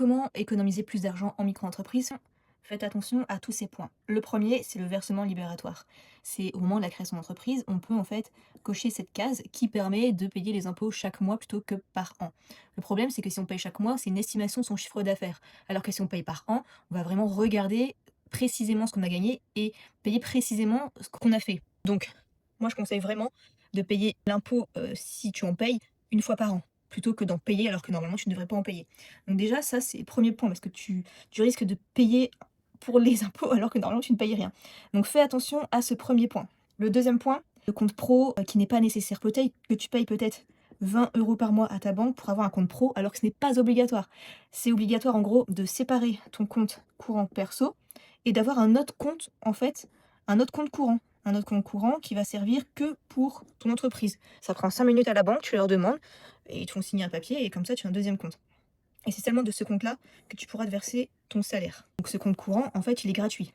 Comment économiser plus d'argent en micro-entreprise? Faites attention à tous ces points. Le premier, c'est le versement libératoire. C'est au moment de la création d'entreprise, on peut en fait cocher cette case qui permet de payer les impôts chaque mois plutôt que par an. Le problème, c'est que si on paye chaque mois, c'est une estimation de son chiffre d'affaires. Alors que si on paye par an, on va vraiment regarder précisément ce qu'on a gagné et payer précisément ce qu'on a fait. Donc, moi, je conseille vraiment de payer l'impôt si tu en payes une fois par an, plutôt que d'en payer alors que normalement tu ne devrais pas en payer. Donc déjà, ça, c'est le premier point, parce que tu risques de payer pour les impôts alors que normalement tu ne payes rien. Donc fais attention à ce premier point. Le deuxième point, le compte pro qui n'est pas nécessaire. Peut-être que tu payes peut-être 20 € par mois à ta banque pour avoir un compte pro alors que ce n'est pas obligatoire. C'est obligatoire en gros de séparer ton compte courant perso et d'avoir un autre compte en fait, un autre compte courant. Un autre compte courant qui va servir que pour ton entreprise. Ça prend 5 minutes à la banque, tu leur demandes et ils te font signer un papier et comme ça tu as un deuxième compte. Et c'est seulement de ce compte-là que tu pourras te verser ton salaire. Donc ce compte courant, en fait, il est gratuit.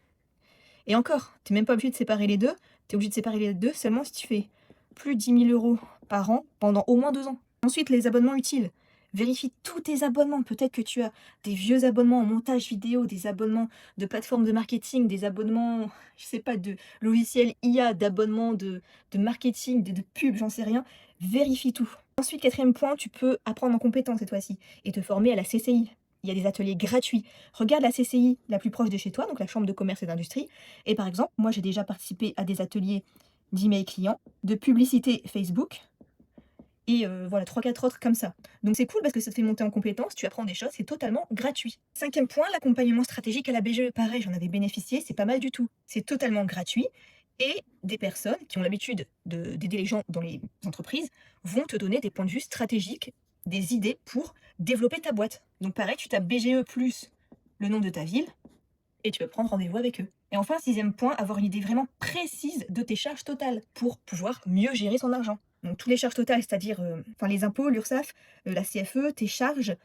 Et encore, tu n'es même pas obligé de séparer les deux. Tu es obligé de séparer les deux seulement si tu fais plus de 10 000 € par an pendant au moins 2 ans. Ensuite, les abonnements utiles. Vérifie tous tes abonnements. Peut-être que tu as des vieux abonnements en montage vidéo, des abonnements de plateformes de marketing, des abonnements, je sais pas, de logiciels IA, d'abonnements de marketing, de pub, j'en sais rien. Vérifie tout. Ensuite, quatrième point, tu peux apprendre en compétence cette fois-ci et te former à la CCI. Il y a des ateliers gratuits. Regarde la CCI la plus proche de chez toi, donc la Chambre de commerce et d'industrie. Et par exemple, moi j'ai déjà participé à des ateliers d'email client, de publicité Facebook, et voilà, trois quatre autres comme ça. Donc c'est cool parce que ça te fait monter en compétences, tu apprends des choses, c'est totalement gratuit. Cinquième point, l'accompagnement stratégique à la BGE. Pareil, j'en avais bénéficié, c'est pas mal du tout. C'est totalement gratuit. Et des personnes qui ont l'habitude d'aider les gens dans les entreprises vont te donner des points de vue stratégiques, des idées pour développer ta boîte. Donc pareil, tu tapes BGE plus le nom de ta ville et tu peux prendre rendez-vous avec eux. Et enfin, sixième point, avoir une idée vraiment précise de tes charges totales pour pouvoir mieux gérer son argent. Donc tous les charges totales, c'est-à-dire enfin, les impôts, l'URSSAF, la CFE, tes charges,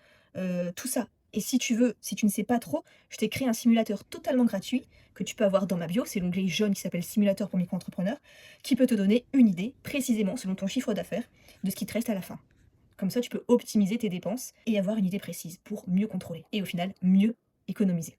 tout ça. Et si tu veux, si tu ne sais pas trop, je t'ai créé un simulateur totalement gratuit que tu peux avoir dans ma bio, c'est l'onglet jaune qui s'appelle Simulateur pour micro-entrepreneurs, qui peut te donner une idée précisément selon ton chiffre d'affaires de ce qui te reste à la fin. Comme ça, tu peux optimiser tes dépenses et avoir une idée précise pour mieux contrôler et au final mieux économiser.